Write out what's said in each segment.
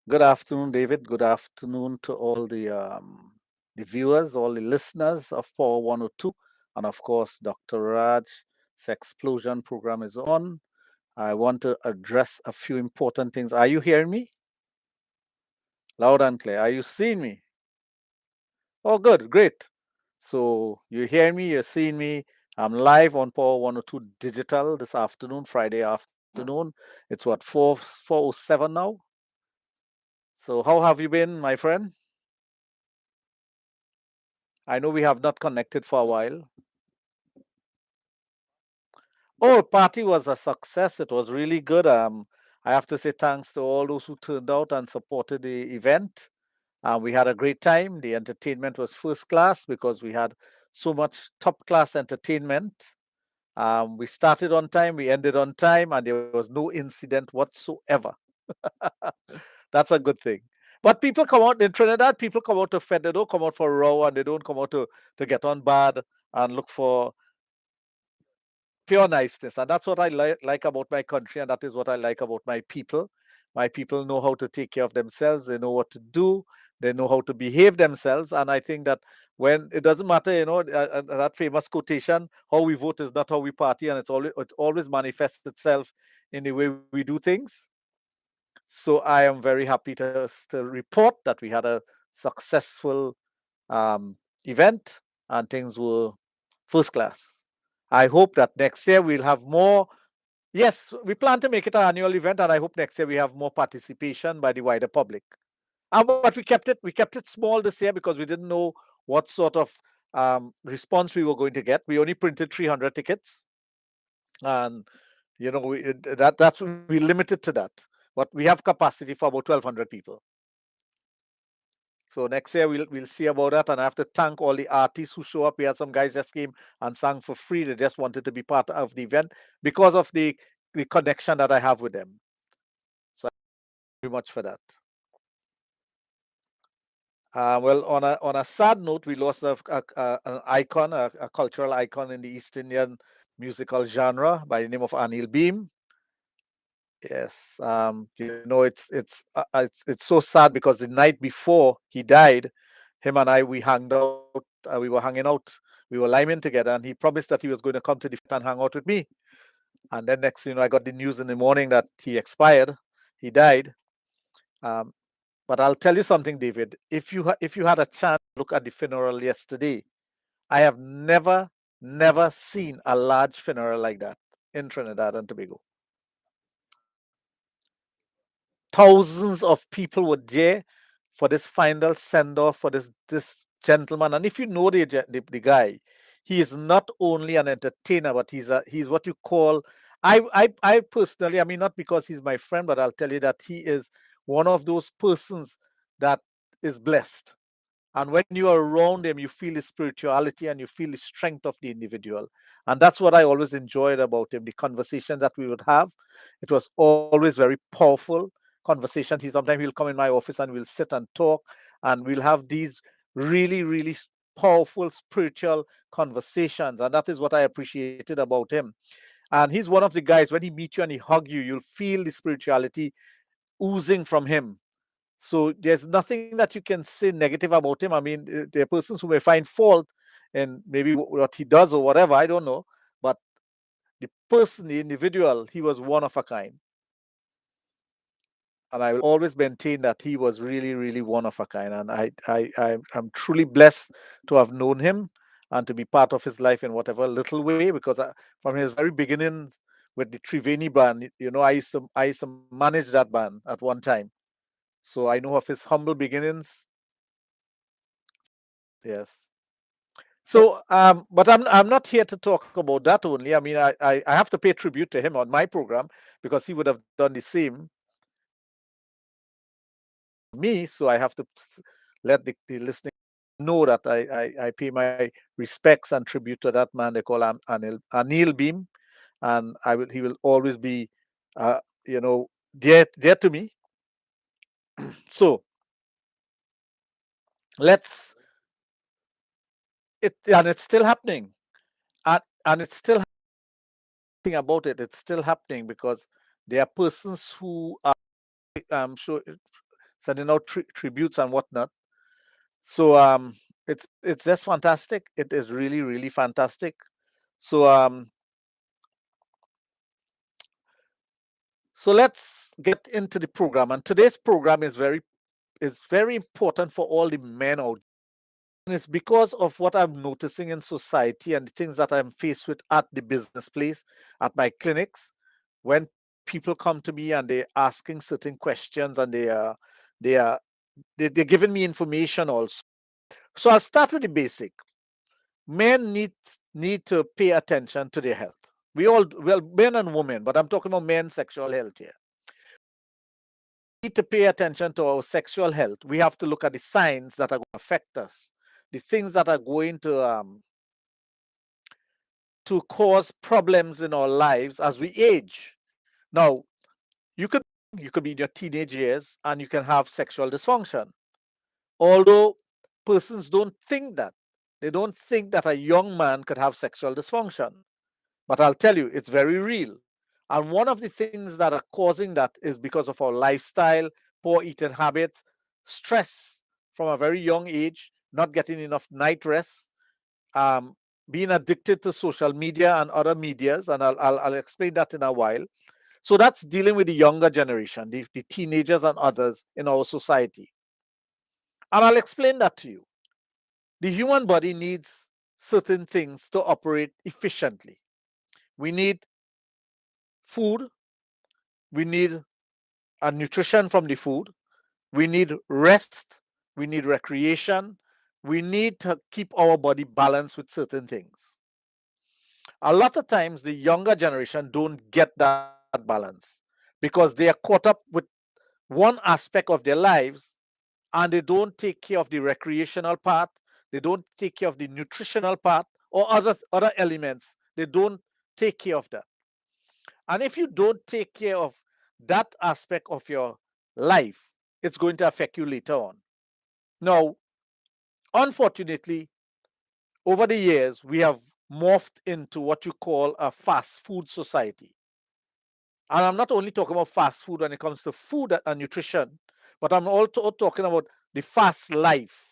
Good afternoon, David. Good afternoon to all the viewers, all the listeners of Power 102. And of course, Dr. Raj, Sexplosion program is on. I want to address a few important things. Are you hearing me? Loud and clear. Are you seeing me? Oh, good, great. So you hear me, you're seeing me. I'm live on Power 102 Digital this afternoon, Friday afternoon. It's what, 4:07 now? So how have you been, my friend? I know we have not connected for a while. Oh, party was a success. It was really good. I have to say thanks to all those who turned out and supported the event. We had a great time. The entertainment was first class because we had so much top class entertainment. We started on time, we ended on time, and there was no incident whatsoever. That's a good thing. But people come out in Trinidad, people come out to fed, they don't come out for row and they don't come out to get on bad and look for pure niceness. And that's what I like about my country, and that is what I like about my people. My people know how to take care of themselves, they know what to do, they know how to behave themselves. And I think that when it doesn't matter, that famous quotation, how we vote is not how we party, and it always manifests itself in the way we do things. So I am very happy to report that we had a successful um, event and things were first class. I hope that next year we'll have more. Yes, we plan to make it an annual event, and I hope next year we have more participation by the wider public. But we kept it small this year because we didn't know what sort of response we were going to get. We only printed 300 tickets, and we limited to that. But we have capacity for about 1,200 people. So next year we'll see about that, and I have to thank all the artists who show up. We had some guys just came and sang for free. They just wanted to be part of the event because of the connection that I have with them. So thank you very much for that. Well, on a sad note, we lost an icon, a cultural icon in the East Indian musical genre by the name of Anil Beam. Yes, it's so sad because the night before he died, him and I we hanged out. We were hanging out. We were liming together, and he promised that he was going to come to the flat and hang out with me. And then next, I got the news in the morning that he expired. He died. Um, but I'll tell you something, David. If you had a chance to look at the funeral yesterday, I have never seen a large funeral like that in Trinidad and Tobago. Thousands of people were there for this final send off for this gentleman. And if you know the guy, he is not only an entertainer, but he's what you call. I personally, I mean, not because he's my friend, but I'll tell you that he is one of those persons that is blessed. And when you are around him, you feel his spirituality and you feel the strength of the individual. And that's what I always enjoyed about him. The conversation that we would have, it was always very powerful conversations. Sometimes he'll come in my office and we'll sit and talk, and we'll have these really powerful spiritual conversations. And that is what I appreciated about him. And he's one of the guys, when he meets you and he hug you, you'll feel the spirituality oozing from him. So there's nothing that you can say negative about him. I mean, there are persons who may find fault in maybe what he does or whatever. I don't know. But the person, the individual, he was one of a kind. And I will always maintain that he was really one of a kind. And I'm truly blessed to have known him and to be part of his life in whatever little way. Because from his very beginnings with the Triveni band, I used to manage that band at one time. So I know of his humble beginnings. Yes. So, but I'm not here to talk about that only. I mean, I have to pay tribute to him on my program because he would have done the same me. So I have to let the listening know that I pay my respects and tribute to that man they call Anil Beam, and he will always be, uh, you know, dear to me. So let's and it's still happening, and it's still happening about it. It's still happening because there are persons who are, I'm sure sending out tributes and whatnot. So it's just fantastic. It is really, really fantastic. So so let's get into the program. And today's program is very important for all the men out. And it's because of what I'm noticing in society and the things that I'm faced with at the business place, at my clinics, when people come to me and they're asking certain questions and they are they're giving me information also. So I'll start with the basic. Men need to pay attention to their health. We all, well, men and women, but I'm talking about men's sexual health here. Need to pay attention to our sexual health. We have to look at the signs that are going to affect us, the things that are going to cause problems in our lives as we age. Now, you could you could be in your teenage years and you can have sexual dysfunction. Although persons don't think that. They don't think that a young man could have sexual dysfunction. But I'll tell you, it's very real. And one of the things that are causing that is because of our lifestyle, poor eating habits, stress from a very young age, not getting enough night rest, um, being addicted to social media and other medias. And I'll explain that in a while. So that's dealing with the younger generation, the teenagers and others in our society. And I'll explain that to you. The human body needs certain things to operate efficiently. We need food, we need nutrition from the food, we need rest, we need recreation, we need to keep our body balanced with certain things. A lot of times, the younger generation don't get that balance because they are caught up with one aspect of their lives and they don't take care of the recreational part, they don't take care of the nutritional part or other elements. They don't take care of that. And if you don't take care of that aspect of your life, it's going to affect you later on. Now, unfortunately, over the years, we have morphed into what you call a fast food society. And I'm not only talking about fast food when it comes to food and nutrition, but I'm also talking about the fast life,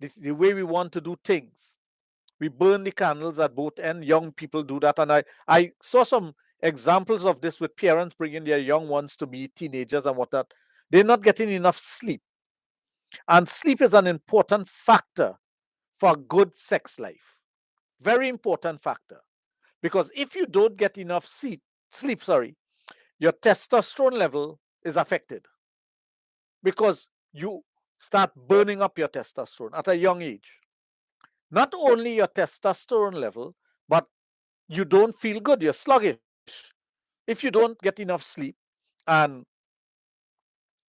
the way we want to do things. We burn the candles at both ends. Young people do that. And I saw some examples of this with parents bringing their young ones to be teenagers and whatnot. They're not getting enough sleep. And sleep is an important factor for a good sex life. Very important factor. Because if you don't get enough sleep, your testosterone level is affected because you start burning up your testosterone at a young age. Not only your testosterone level, but you don't feel good, you're sluggish. If you don't get enough sleep and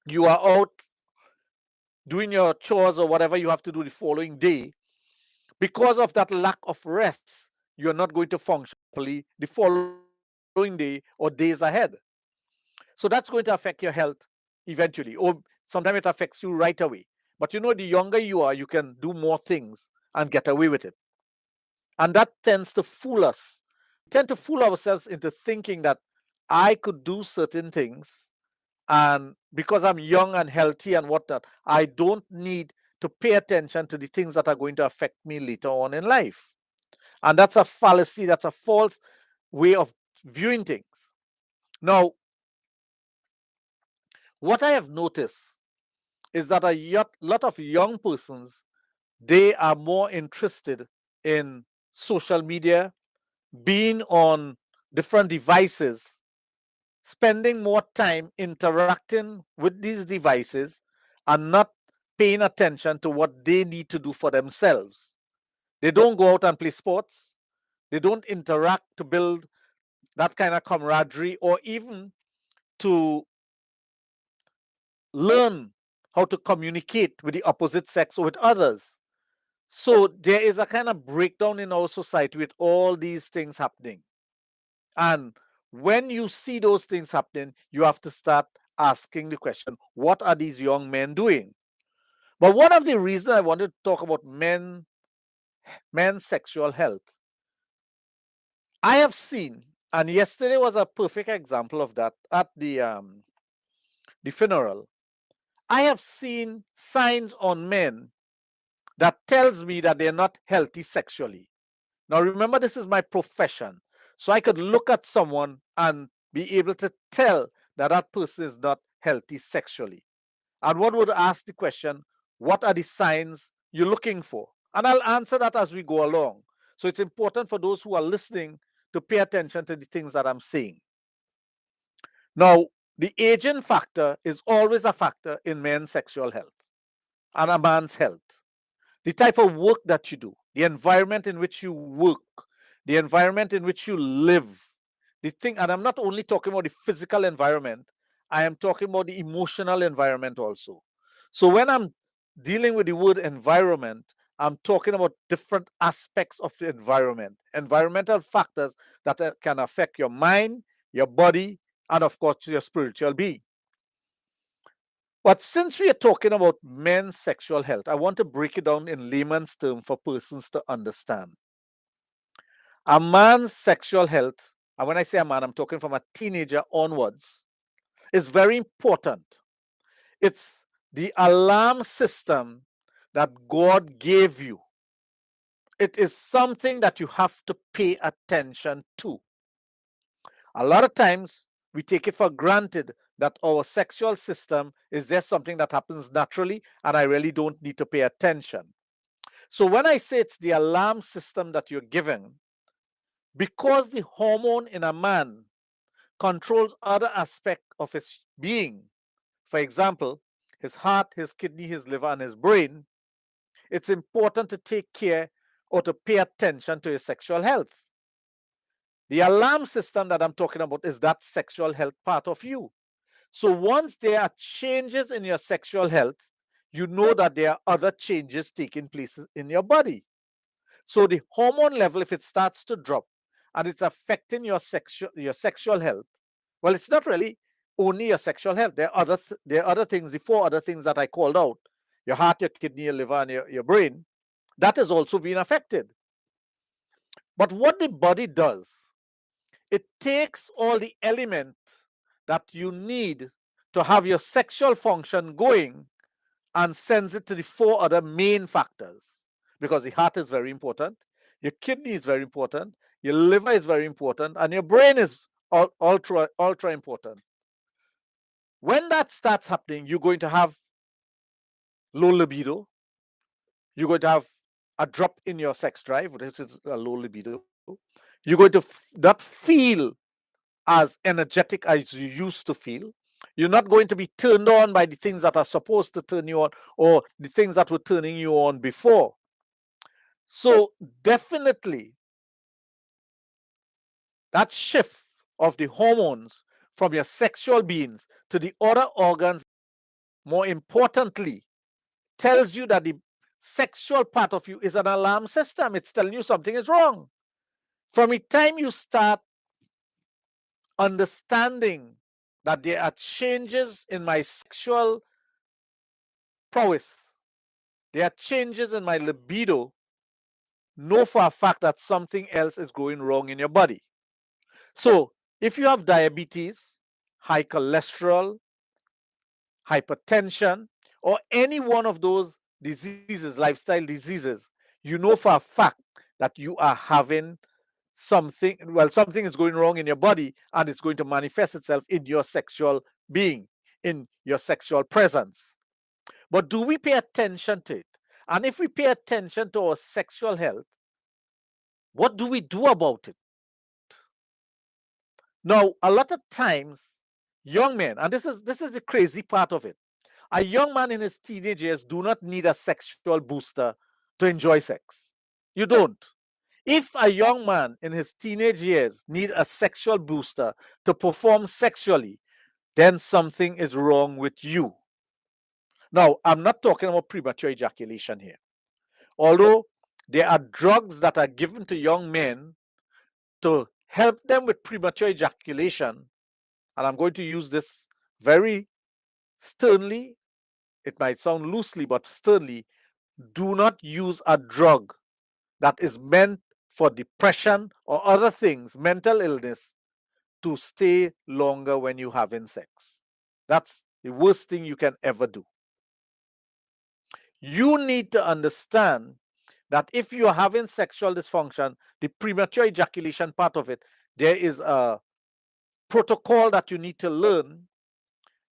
you are out doing your chores or whatever you have to do the following day, because of that lack of rest, you're not going to function properly the following day or days ahead. So that's going to affect your health eventually, or sometimes it affects you right away. But you know, the younger you are, you can do more things and get away with it. And that tends to fool us. We tend to fool ourselves into thinking that I could do certain things, and because I'm young and healthy and whatnot, I don't need to pay attention to the things that are going to affect me later on in life. And that's a fallacy, that's a false way of viewing things. Now, what I have noticed is that a lot of young persons, they are more interested in social media, being on different devices, spending more time interacting with these devices and not paying attention to what they need to do for themselves. They don't go out and play sports. They don't interact to build that kind of camaraderie or even to learn how to communicate with the opposite sex or with others. So there is a kind of breakdown in our society with all these things happening. And when you see those things happening, you have to start asking the question, what are these young men doing? But one of the reasons I wanted to talk about men's sexual health, I have seen, and yesterday was a perfect example of that at the funeral. I have seen signs on men that tells me that they're not healthy sexually. Now remember, this is my profession. So I could look at someone and be able to tell that that person is not healthy sexually. And one would ask the question, what are the signs you're looking for? And I'll answer that as we go along. So it's important for those who are listening to pay attention to the things that I'm saying. Now, the aging factor is always a factor in men's sexual health and a man's health. The type of work that you do, the environment in which you work, the environment in which you live, the thing, and I'm not only talking about the physical environment, I am talking about the emotional environment also. So when I'm dealing with the word environment, I'm talking about different aspects of the environment, environmental factors that can affect your mind, your body, and of course, your spiritual being. But since we are talking about men's sexual health, I want to break it down in layman's terms for persons to understand. A man's sexual health, and when I say a man, I'm talking from a teenager onwards, is very important. It's the alarm system that God gave you. It is something that you have to pay attention to. A lot of times we take it for granted that our sexual system is just something that happens naturally and I really don't need to pay attention. So when I say it's the alarm system that you're given, because the hormone in a man controls other aspects of his being, for example, his heart, his kidney, his liver, and his brain, it's important to take care or to pay attention to his sexual health. The alarm system that I'm talking about is that sexual health part of you. So once there are changes in your sexual health, you know that there are other changes taking place in your body. So the hormone level, if it starts to drop and it's affecting your sexual health, well, it's not really only your sexual health. There are other things, the four other things that I called out: your heart, your kidney, your liver, and your brain. That is also being affected. But what the body does, it takes all the elements that you need to have your sexual function going and sends it to the four other main factors. Because the heart is very important, your kidney is very important, your liver is very important, and your brain is ultra important. When that starts happening, you're going to have low libido, you're going to have a drop in your sex drive, which is a low libido. You're going to not feel as energetic as you used to feel. You're not going to be turned on by the things that are supposed to turn you on or the things that were turning you on before. So, definitely, that shift of the hormones from your sexual beings to the other organs, more importantly, tells you that the sexual part of you is an alarm system. It's telling you something is wrong. From the time you start understanding that there are changes in my sexual prowess, there are changes in my libido, know for a fact that something else is going wrong in your body. So, if you have diabetes, high cholesterol, hypertension, or any one of those diseases, lifestyle diseases, you know for a fact that you are having something, well, something is going wrong in your body and it's going to manifest itself in your sexual being, in your sexual presence. But do we pay attention to it? And if we pay attention to our sexual health, what do we do about it? Now, a lot of times, young men, and this is the crazy part of it, a young man in his teenage years do not need a sexual booster to enjoy sex. You don't. If a young man in his teenage years needs a sexual booster to perform sexually, then something is wrong with you. Now, I'm not talking about premature ejaculation here. Although there are drugs that are given to young men to help them with premature ejaculation, and I'm going to use this very sternly, it might sound loosely, but sternly, do not use a drug that is meant for depression or other things, mental illness, to stay longer when you're having sex. That's the worst thing you can ever do. You need to understand that if you're having sexual dysfunction, the premature ejaculation part of it, there is a protocol that you need to learn.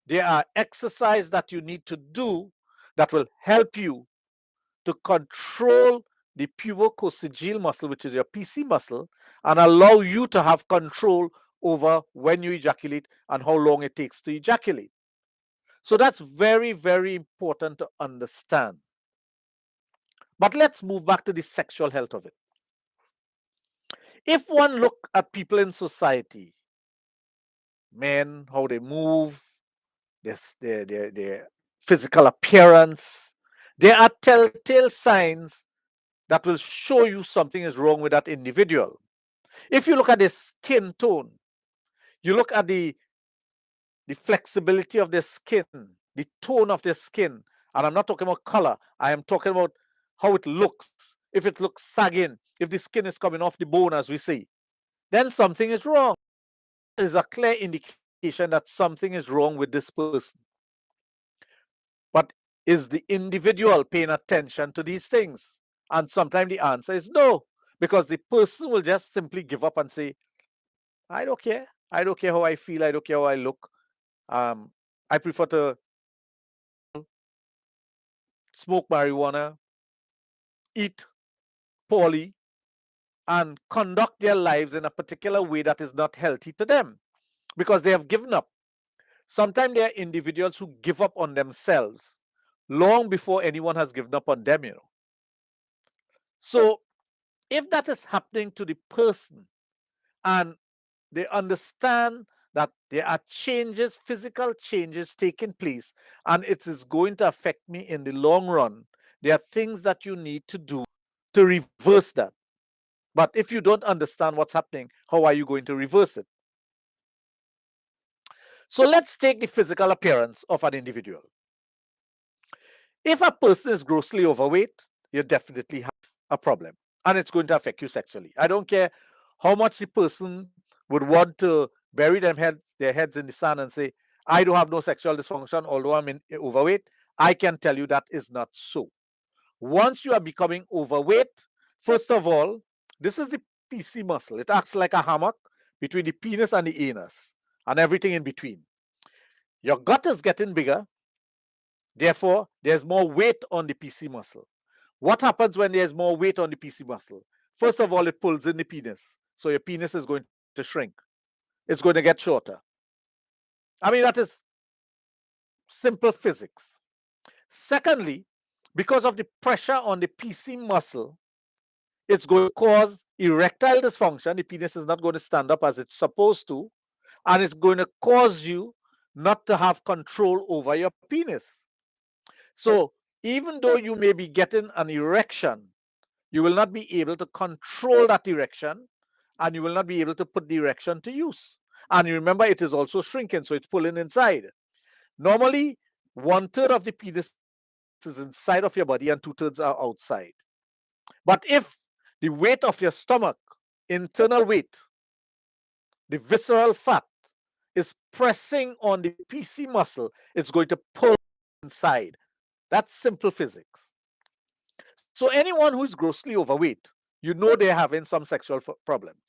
There are exercises that you need to do that will help you to control the pubococcygeal muscle, which is your PC muscle, and allow you to have control over when you ejaculate and how long it takes to ejaculate. So that's very, very important to understand. But let's move back to the sexual health of it. If one look at people in society, men, how they move, their physical appearance, there are telltale signs that will show you something is wrong with that individual. If you look at their skin tone, you look at the flexibility of their skin, the tone of their skin, and I'm not talking about color, I am talking about how it looks. If it looks sagging, if the skin is coming off the bone, as we say, then something is wrong. It is a clear indication that something is wrong with this person. But is the individual paying attention to these things? And sometimes the answer is no, because the person will just simply give up and say, I don't care. I don't care how I feel. I don't care how I look. I prefer to smoke marijuana, eat poorly, and conduct their lives in a particular way that is not healthy to them because they have given up. Sometimes there are individuals who give up on themselves long before anyone has given up on them, So if that is happening to the person and they understand that there are changes, physical changes taking place, and it is going to affect me in the long run, there are things that you need to do to reverse that. But if you don't understand what's happening, how are you going to reverse it? So let's take the physical appearance of an individual. If a person is grossly overweight, you definitely have a problem and it's going to affect you sexually. I don't care how much the person would want to bury their heads in the sand and say, I don't have no sexual dysfunction, although I'm overweight. I can tell you that is not so. Once you are becoming overweight, first of all, this is the PC muscle. It acts like a hammock between the penis and the anus and everything in between. Your gut is getting bigger. Therefore, there's more weight on the PC muscle. What happens when there's more weight on the PC muscle? First of all, it pulls in the penis. So your penis is going to shrink. It's going to get shorter. I mean, that is simple physics. Secondly, because of the pressure on the PC muscle, it's going to cause erectile dysfunction. The penis is not going to stand up as it's supposed to. And it's going to cause you not to have control over your penis. So even though you may be getting an erection, you will not be able to control that erection and you will not be able to put the erection to use. And you remember, it is also shrinking, so it's pulling inside. Normally, 1/3 of the penis is inside of your body and 2/3 are outside. But if the weight of your stomach, internal weight, the visceral fat, is pressing on the PC muscle, it's going to pull inside. That's simple physics. So anyone who is grossly overweight, you know they're having some sexual problems.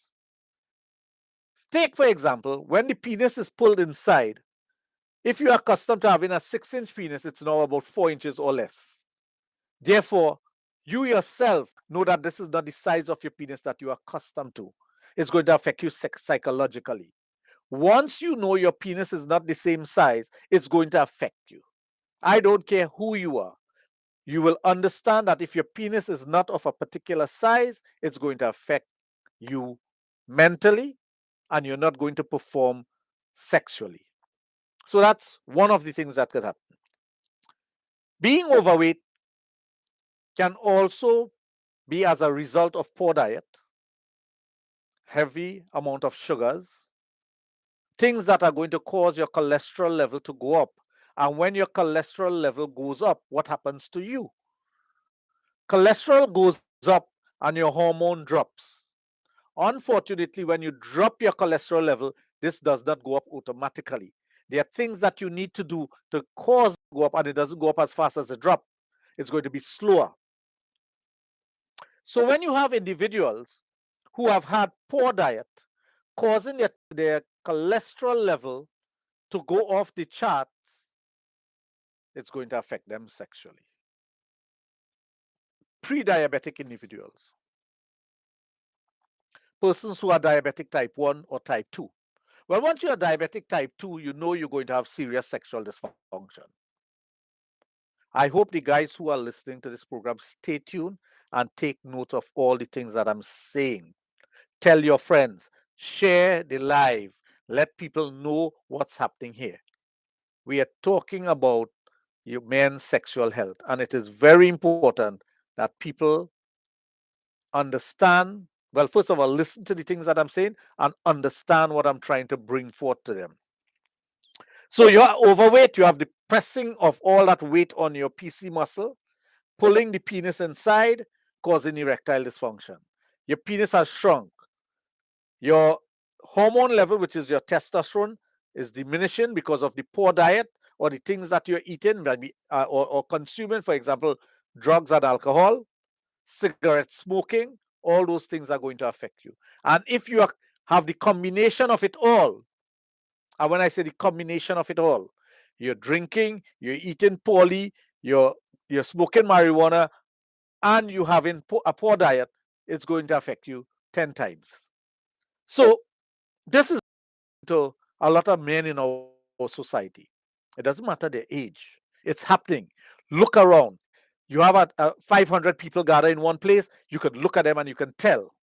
Take, for example, when the penis is pulled inside, if you are accustomed to having a 6-inch penis, it's now about 4 inches or less. Therefore, you yourself know that this is not the size of your penis that you are accustomed to. It's going to affect you psychologically. Once you know your penis is not the same size, it's going to affect you. I don't care who you are. You will understand that if your penis is not of a particular size, it's going to affect you mentally and you're not going to perform sexually. So that's one of the things that could happen. Being overweight can also be as a result of poor diet, heavy amount of sugars, things that are going to cause your cholesterol level to go up. And when your cholesterol level goes up, what happens to you? Cholesterol goes up and your hormone drops. Unfortunately, when you drop your cholesterol level, this does not go up automatically. There are things that you need to do to cause it to go up, and it doesn't go up as fast as the drop. it's going to be slower. So when you have individuals who have had poor diet, causing their cholesterol level to go off the charts, it's going to affect them sexually. Pre-diabetic individuals, persons who are diabetic type 1 or type 2. Well, once you're diabetic type 2, you know you're going to have serious sexual dysfunction. I hope the guys who are listening to this program stay tuned and take note of all the things that I'm saying. Tell your friends, share the live, let people know what's happening here. We are talking about your men's sexual health, and it is very important that people understand. Well, first of all, listen to the things that I'm saying and understand what I'm trying to bring forth to them. So you're overweight, you have the pressing of all that weight on your PC muscle, pulling the penis inside, causing erectile dysfunction. Your penis has shrunk. Your hormone level, which is your testosterone, is diminishing because of the poor diet or the things that you're eating, maybe, or consuming, for example, drugs and alcohol, cigarette smoking. All those things are going to affect you. And if you have the combination of it all, and when I say the combination of it all, you're drinking, you're eating poorly, you're smoking marijuana, and you having a poor diet, it's going to affect you 10 times. So this is to a lot of men in our society. It doesn't matter their age. It's happening. Look around. You have 500 people gather in one place, you could look at them and you can tell.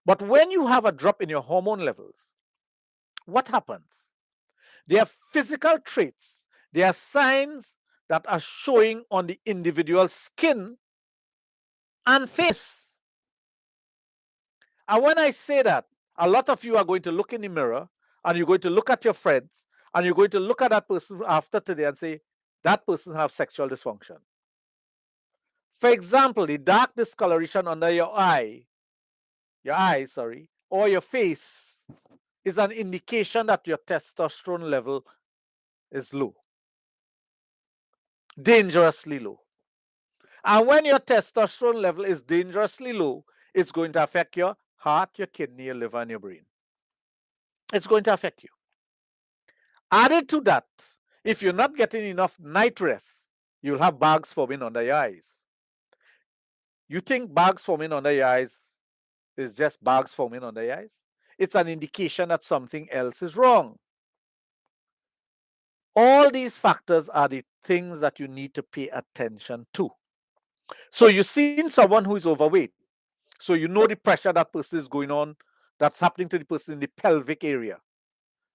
But when you have a drop in your hormone levels, what happens? There are physical traits. There are signs that are showing on the individual skin and face. And when I say that, a lot of you are going to look in the mirror and you're going to look at your friends and you're going to look at that person after today and say, that person has sexual dysfunction. For example, the dark discoloration under your eyes, or your face is an indication that your testosterone level is low, dangerously low. And when your testosterone level is dangerously low, it's going to affect your heart, your kidney, your liver, and your brain. It's going to affect you. Added to that, if you're not getting enough night rest, you'll have bags forming under your eyes. You think bags forming under your eyes is just bags forming under your eyes? It's an indication that something else is wrong. All these factors are the things that you need to pay attention to. So you've seen someone who is overweight. So you know the pressure that person is going on, that's happening to the person in the pelvic area.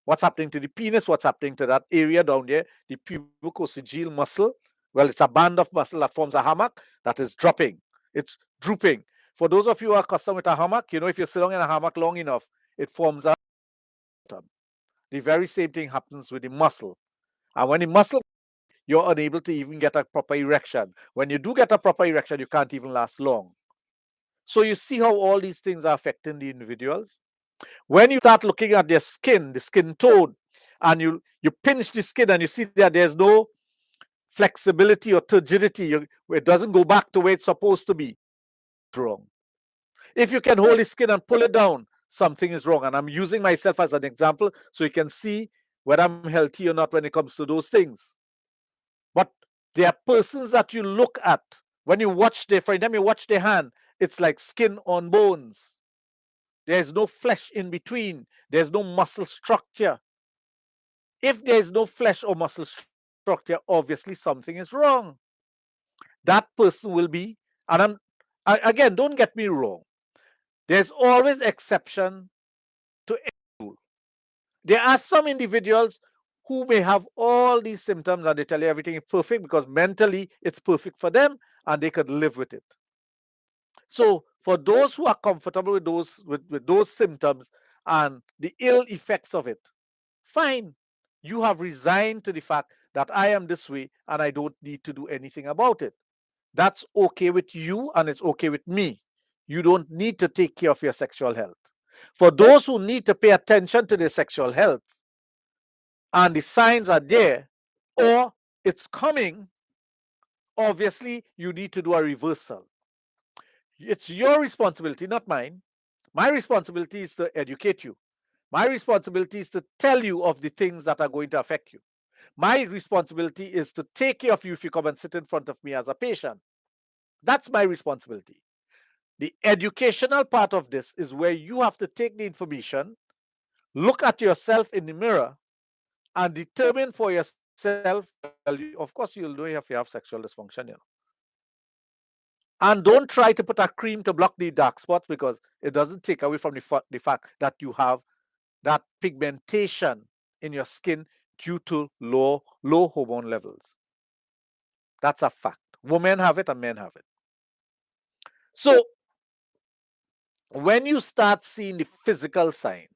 What's happening to the penis? What's happening to that area down there? The pubococcygeal muscle. Well, it's a band of muscle that forms a hammock that is dropping. It's drooping. For those of you who are accustomed with a hammock, you know if you're sitting in a hammock long enough, it forms a bottom. The very same thing happens with the muscle. And when the muscle, you're unable to even get a proper erection. When you do get a proper erection, you can't even last long. So you see how all these things are affecting the individuals. When you start looking at their skin, the skin tone, and you pinch the skin and you see that there's no flexibility or turgidity, it doesn't go back to where it's supposed to be, it's wrong. If you can hold the skin and pull it down, something is wrong. And I'm using myself as an example so you can see whether I'm healthy or not when it comes to those things. But there are persons that you look at when you watch for them, you watch their hand, it's like skin on bones. There's no flesh in between. There's no muscle structure. If there's no flesh or muscle structure, obviously something is wrong. That person will be, and again, don't get me wrong. There's always exception to any rule. There are some individuals who may have all these symptoms and they tell you everything is perfect because mentally it's perfect for them and they could live with it. So for those who are comfortable with those symptoms and the ill effects of it, fine. You have resigned to the fact that I am this way and I don't need to do anything about it. That's okay with you and it's okay with me. You don't need to take care of your sexual health. For those who need to pay attention to their sexual health and the signs are there or it's coming obviously you need to do a reversal. It's your responsibility, not mine. My responsibility is to educate you. My responsibility is to tell you of the things that are going to affect you. My responsibility is to take care of you if you come and sit in front of me as a patient. That's my responsibility. The educational part of this is where you have to take the information, look at yourself in the mirror, and determine for yourself, well, of course, you'll know if you have sexual dysfunction, And don't try to put a cream to block the dark spots because it doesn't take away from the fact that you have that pigmentation in your skin due to low hormone levels. That's a fact. Women have it and men have it. So when you start seeing the physical signs,